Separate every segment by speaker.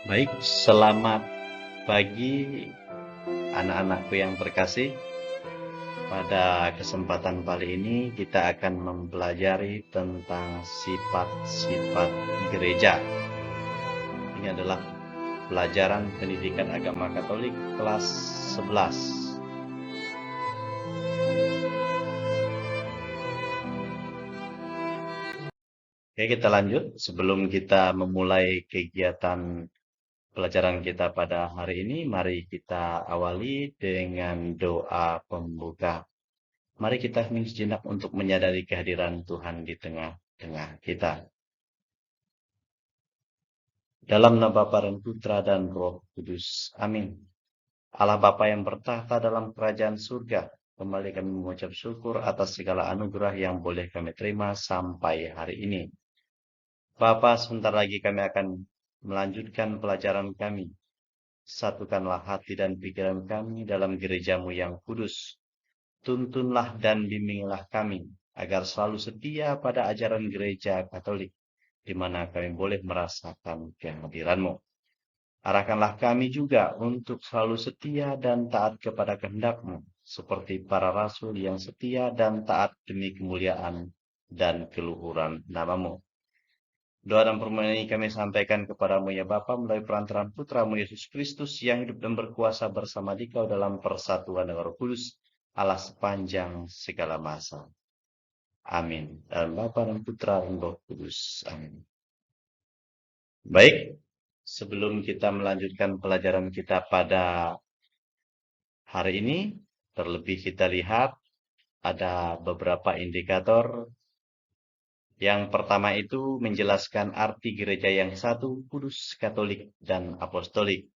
Speaker 1: Baik, selamat pagi anak-anakku yang terkasih. Pada kesempatan kali ini kita akan mempelajari tentang sifat-sifat gereja. Ini adalah pelajaran pendidikan agama Katolik kelas 11. Oke, kita lanjut. Sebelum kita memulai kegiatan pelajaran kita pada hari ini, mari kita awali dengan doa pembuka. Mari kita hening sejenak untuk menyadari kehadiran Tuhan di tengah-tengah kita. Dalam nama Bapa dan Putra dan Roh Kudus. Amin. Allah Bapa yang bertahta dalam kerajaan surga, kembali kami mengucap syukur atas segala anugerah yang boleh kami terima sampai hari ini. Bapa, sebentar lagi kami akan melanjutkan pelajaran kami. Satukanlah hati dan pikiran kami dalam gerejamu yang kudus. Tuntunlah dan bimbinglah kami, agar selalu setia pada ajaran gereja Katolik, di mana kami boleh merasakan kehadiran-Mu. Arahkanlah kami juga untuk selalu setia dan taat kepada kehendak-Mu, seperti para rasul yang setia dan taat demi kemuliaan dan keluhuran nama-Mu. Doa dan permohonan ini kami sampaikan kepadamu ya Bapa melalui perantaraan Putramu Yesus Kristus yang hidup dan berkuasa bersama Dikau dalam persatuan dengan Roh Kudus, Allah sepanjang segala masa. Amin. Dalam Bapa dan Putra dan Roh Kudus. Amin. Baik, sebelum kita melanjutkan pelajaran kita pada hari ini, terlebih kita lihat ada beberapa indikator. Yang pertama itu menjelaskan arti gereja yang satu, kudus, katolik, dan apostolik.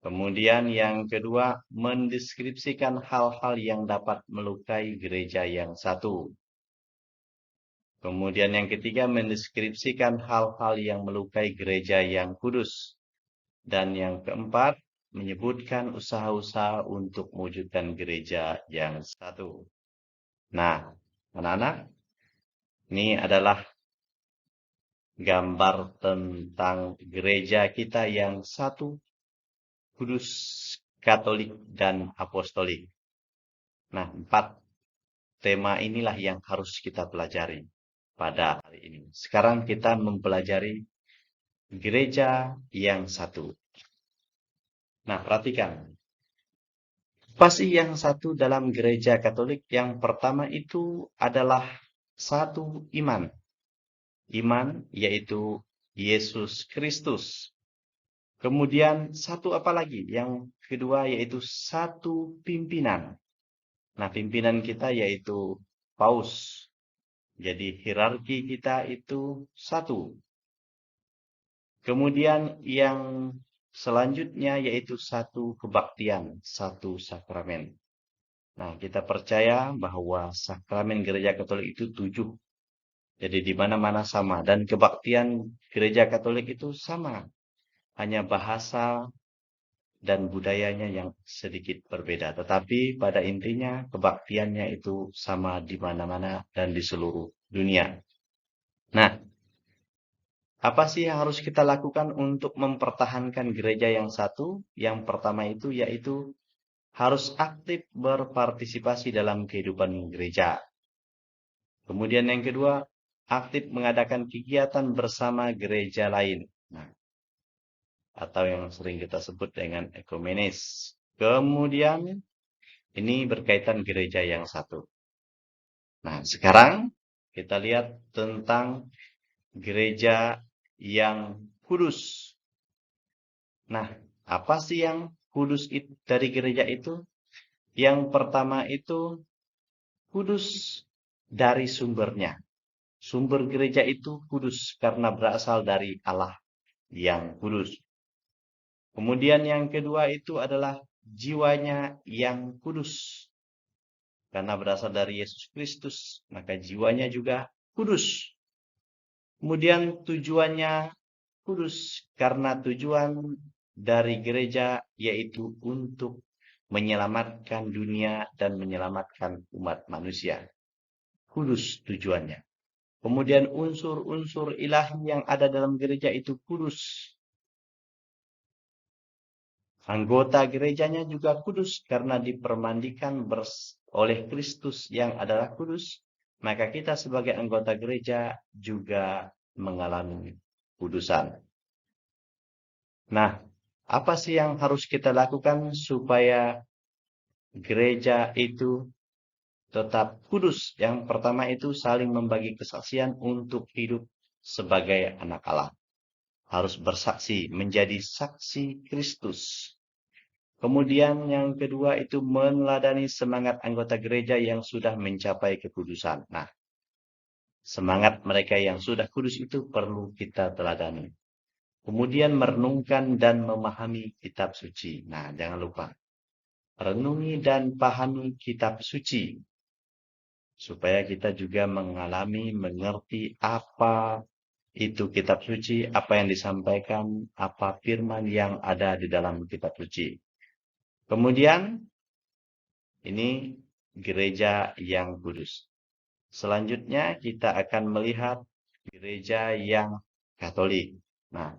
Speaker 1: Kemudian yang kedua, mendeskripsikan hal-hal yang dapat melukai gereja yang satu. Kemudian yang ketiga, mendeskripsikan hal-hal yang melukai gereja yang kudus. Dan yang keempat, menyebutkan usaha-usaha untuk mewujudkan gereja yang satu. Nah, anak-anak, ini adalah gambar tentang gereja kita yang satu, kudus, katolik, dan apostolik. Nah, 4 tema inilah yang harus kita pelajari pada hari ini. Sekarang kita mempelajari gereja yang satu. Nah, perhatikan. Apa sih yang satu dalam gereja Katolik? Yang pertama itu adalah satu iman. Iman yaitu Yesus Kristus. Kemudian satu apa lagi? Yang kedua yaitu satu pimpinan. Nah, pimpinan kita yaitu Paus. Jadi hierarki kita itu satu. Kemudian yang selanjutnya yaitu satu kebaktian, satu sakramen. Nah, kita percaya bahwa sakramen gereja Katolik itu 7. Jadi di mana-mana sama. Dan kebaktian gereja Katolik itu sama. Hanya bahasa dan budayanya yang sedikit berbeda. Tetapi pada intinya kebaktiannya itu sama di mana-mana dan di seluruh dunia. Nah, apa sih yang harus kita lakukan untuk mempertahankan gereja yang satu? Yang pertama itu yaitu harus aktif berpartisipasi dalam kehidupan gereja. Kemudian yang kedua, aktif mengadakan kegiatan bersama gereja lain. Nah, atau yang sering kita sebut dengan ekumenis. Kemudian ini berkaitan gereja yang satu. Nah, sekarang kita lihat tentang gereja yang kudus. Nah, apa sih yang kudus dari gereja itu? Yang pertama itu kudus dari sumbernya. Sumber gereja itu kudus karena berasal dari Allah yang kudus. Kemudian yang kedua itu adalah jiwanya yang kudus. Karena berasal dari Yesus Kristus, maka jiwanya juga kudus. Kemudian tujuannya kudus karena tujuan dari gereja yaitu untuk menyelamatkan dunia dan menyelamatkan umat manusia. Kudus tujuannya. Kemudian unsur-unsur ilahi yang ada dalam gereja itu kudus. Anggota gerejanya juga kudus karena dipermandikan oleh Kristus yang adalah kudus. Maka kita sebagai anggota gereja juga mengalami kudusan. Nah, apa sih yang harus kita lakukan supaya gereja itu tetap kudus? Yang pertama itu saling membagi kesaksian untuk hidup sebagai anak Allah. Harus bersaksi, menjadi saksi Kristus. Kemudian yang kedua itu meneladani semangat anggota gereja yang sudah mencapai kekudusan. Nah, semangat mereka yang sudah kudus itu perlu kita teladani. Kemudian merenungkan dan memahami kitab suci. Nah, jangan lupa. Renungi dan pahami kitab suci. Supaya kita juga mengalami, mengerti apa itu kitab suci, apa yang disampaikan, apa firman yang ada di dalam kitab suci. Kemudian, ini gereja yang kudus. Selanjutnya kita akan melihat gereja yang Katolik. Nah,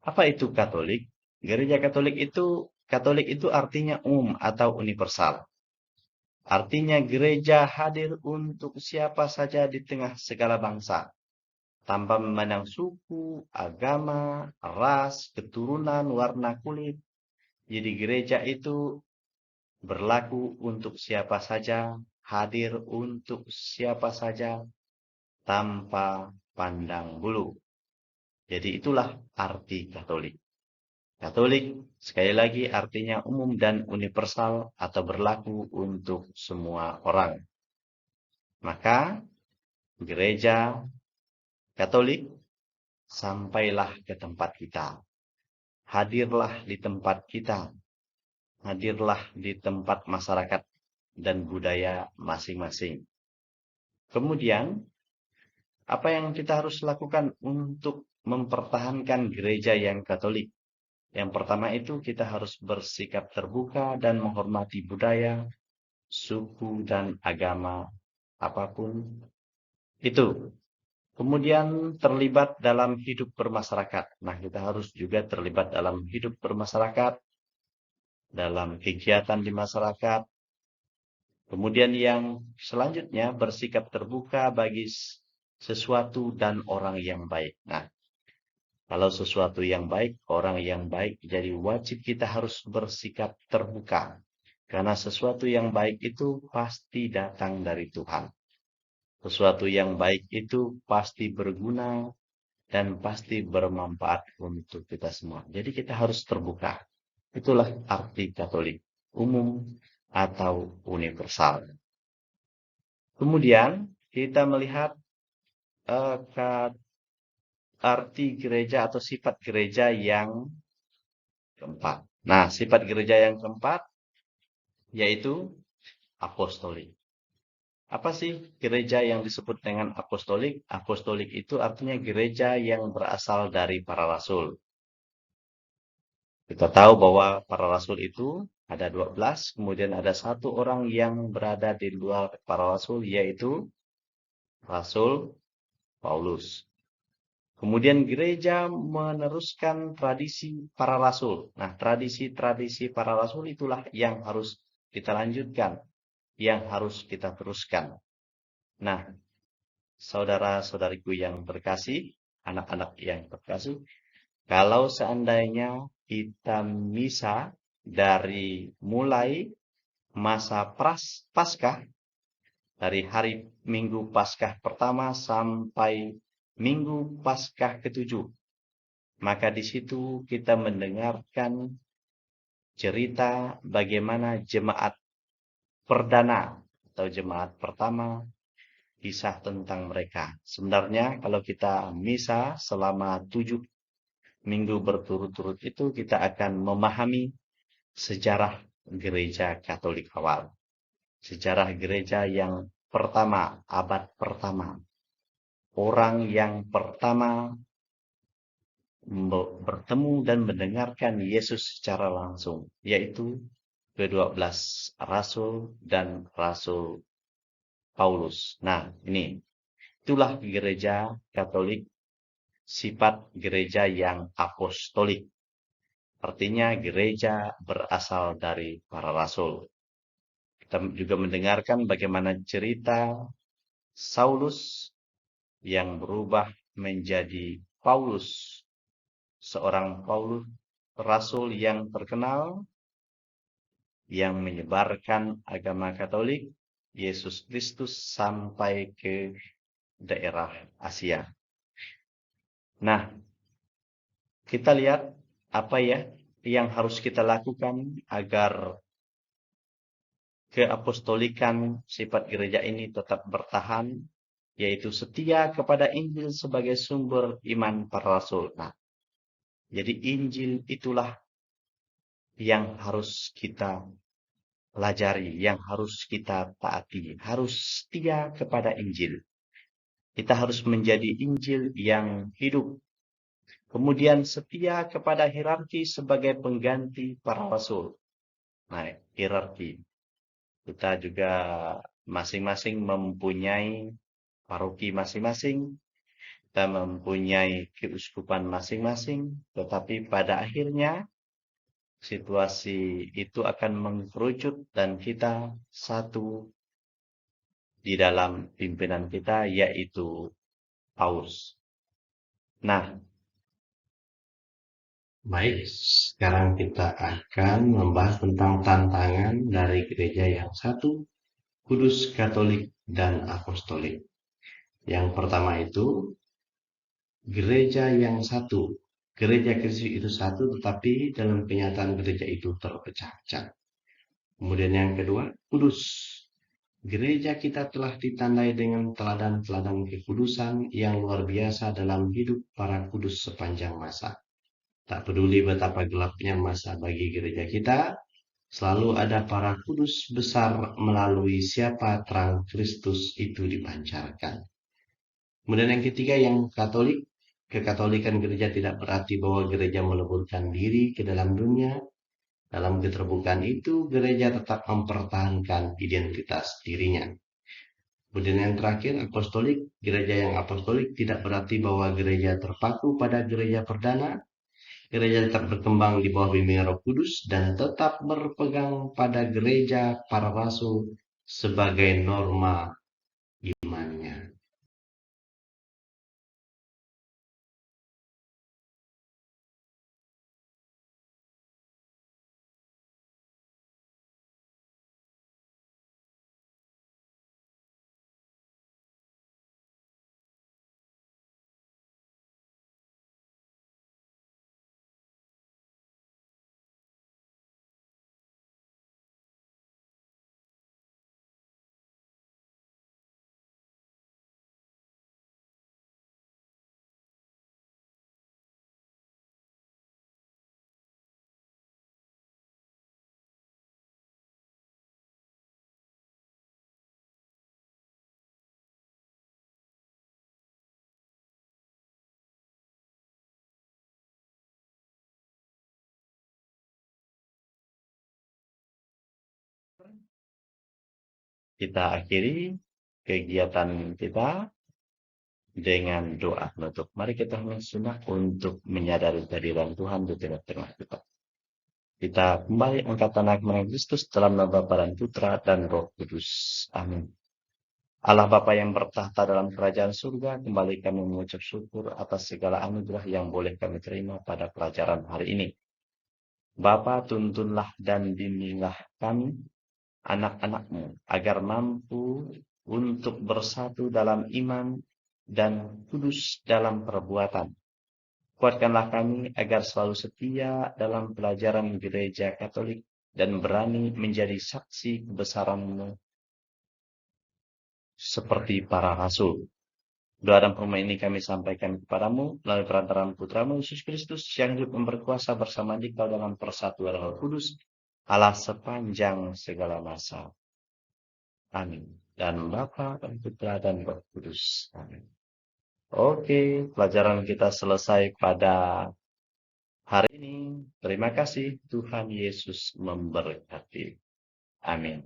Speaker 1: apa itu Katolik? Gereja Katolik itu artinya umum atau universal. Artinya gereja hadir untuk siapa saja di tengah segala bangsa, tanpa memandang suku, agama, ras, keturunan, warna kulit. Jadi gereja itu berlaku untuk siapa saja, hadir untuk siapa saja, tanpa pandang bulu. Jadi itulah arti Katolik. Katolik, sekali lagi artinya umum dan universal atau berlaku untuk semua orang. Maka gereja Katolik, sampailah ke tempat kita. Hadirlah di tempat kita. Hadirlah di tempat masyarakat dan budaya masing-masing. Kemudian, apa yang kita harus lakukan untuk mempertahankan gereja yang Katolik? Yang pertama itu kita harus bersikap terbuka dan menghormati budaya, suku, dan agama apapun itu. Kemudian terlibat dalam hidup bermasyarakat. Nah, kita harus juga terlibat dalam hidup bermasyarakat, dalam kegiatan di masyarakat. Kemudian yang selanjutnya bersikap terbuka bagi sesuatu dan orang yang baik. Nah, kalau sesuatu yang baik, orang yang baik, jadi wajib kita harus bersikap terbuka. Karena sesuatu yang baik itu pasti datang dari Tuhan. Sesuatu yang baik itu pasti berguna dan pasti bermanfaat untuk kita semua. Jadi kita harus terbuka. Itulah arti Katolik, umum atau universal. Kemudian kita melihat arti gereja atau sifat gereja yang keempat. Nah, sifat gereja yang keempat yaitu apostolik. Apa sih gereja yang disebut dengan apostolik? Apostolik itu artinya gereja yang berasal dari para rasul. Kita tahu bahwa para rasul itu ada 12, kemudian ada satu orang yang berada di luar para rasul, yaitu Rasul Paulus. Kemudian gereja meneruskan tradisi para rasul. Nah, tradisi-tradisi para rasul itulah yang harus kita lanjutkan, yang harus kita teruskan. Nah, saudara-saudariku yang terkasih, anak-anak yang terkasih, kalau seandainya kita misa dari mulai masa Paskah, dari hari Minggu Paskah pertama sampai Minggu Paskah ketujuh, maka di situ kita mendengarkan cerita bagaimana jemaat perdana atau jemaat pertama, kisah tentang mereka. Sebenarnya kalau kita misa selama 7 minggu berturut-turut itu, kita akan memahami sejarah gereja Katolik awal. Sejarah gereja yang pertama, abad pertama. Orang yang pertama bertemu dan mendengarkan Yesus secara langsung, yaitu ke-12 Rasul dan Rasul Paulus. Nah, itulah gereja Katolik, sifat gereja yang apostolik. Artinya gereja berasal dari para rasul. Kita juga mendengarkan bagaimana cerita Saulus yang berubah menjadi Paulus, seorang Paulus rasul yang terkenal yang menyebarkan agama Katolik Yesus Kristus sampai ke daerah Asia. Nah, kita lihat apa ya yang harus kita lakukan agar keapostolikan sifat gereja ini tetap bertahan, yaitu setia kepada Injil sebagai sumber iman para rasul. Nah, jadi Injil itulah yang harus kita pelajari, yang harus kita taati, harus setia kepada Injil. Kita harus menjadi Injil yang hidup. Kemudian setia kepada hierarki sebagai pengganti para rasul. Nah, hierarki. Kita juga masing-masing mempunyai paroki masing-masing, kita mempunyai keuskupan masing-masing, tetapi pada akhirnya situasi itu akan mengkerucut dan kita satu di dalam pimpinan kita, yaitu Paulus. Nah, baik, sekarang kita akan membahas tentang tantangan dari gereja yang satu, kudus, katolik, dan apostolik. Yang pertama itu, gereja yang satu. Gereja Kristus itu satu, tetapi dalam kenyataan gereja itu terpecah-pecah. Kemudian yang kedua, kudus. Gereja kita telah ditandai dengan teladan-teladan kekudusan yang luar biasa dalam hidup para kudus sepanjang masa. Tak peduli betapa gelapnya masa bagi gereja kita, selalu ada para kudus besar melalui siapa terang Kristus itu dipancarkan. Kemudian yang ketiga, yang Katolik. Kekatolikan gereja tidak berarti bahwa gereja meleburkan diri ke dalam dunia. Dalam keterbukaan itu, gereja tetap mempertahankan identitas dirinya. Kemudian yang terakhir, apostolik. Gereja yang apostolik tidak berarti bahwa gereja terpaku pada gereja perdana. Gereja tetap berkembang di bawah bimbingan Roh Kudus dan tetap berpegang pada gereja para rasul sebagai norma imannya. Kita akhiri kegiatan kita dengan doa penutup. Mari kita bersunnah untuk menyadari kehadiran Tuhan di tengah-tengah kita. Kita kembali angkat tanah kepada Kristus dalam nama Bapa dan Putra dan Roh Kudus. Amin. Allah Bapa yang bertahta dalam kerajaan surga, kembali kami mengucap syukur atas segala anugerah yang boleh kami terima pada pelajaran hari ini. Bapa, tuntunlah dan bimbinglah kami, anak-anak-Mu, agar mampu untuk bersatu dalam iman dan kudus dalam perbuatan. Kuatkanlah kami agar selalu setia dalam pelajaran gereja Katolik dan berani menjadi saksi kebesaran-Mu seperti para rasul. Doa dan permohonan ini kami sampaikan kepadamu melalui perantaraan Putramu Yesus Kristus yang hidup berkuasa bersama Dikau dalam persatuan Roh Kudus, Allah sepanjang segala masa. Amin. Dan Bapa dan Putra dan Roh Kudus. Amin. Oke, pelajaran kita selesai pada hari ini. Terima kasih. Tuhan Yesus memberkati. Amin.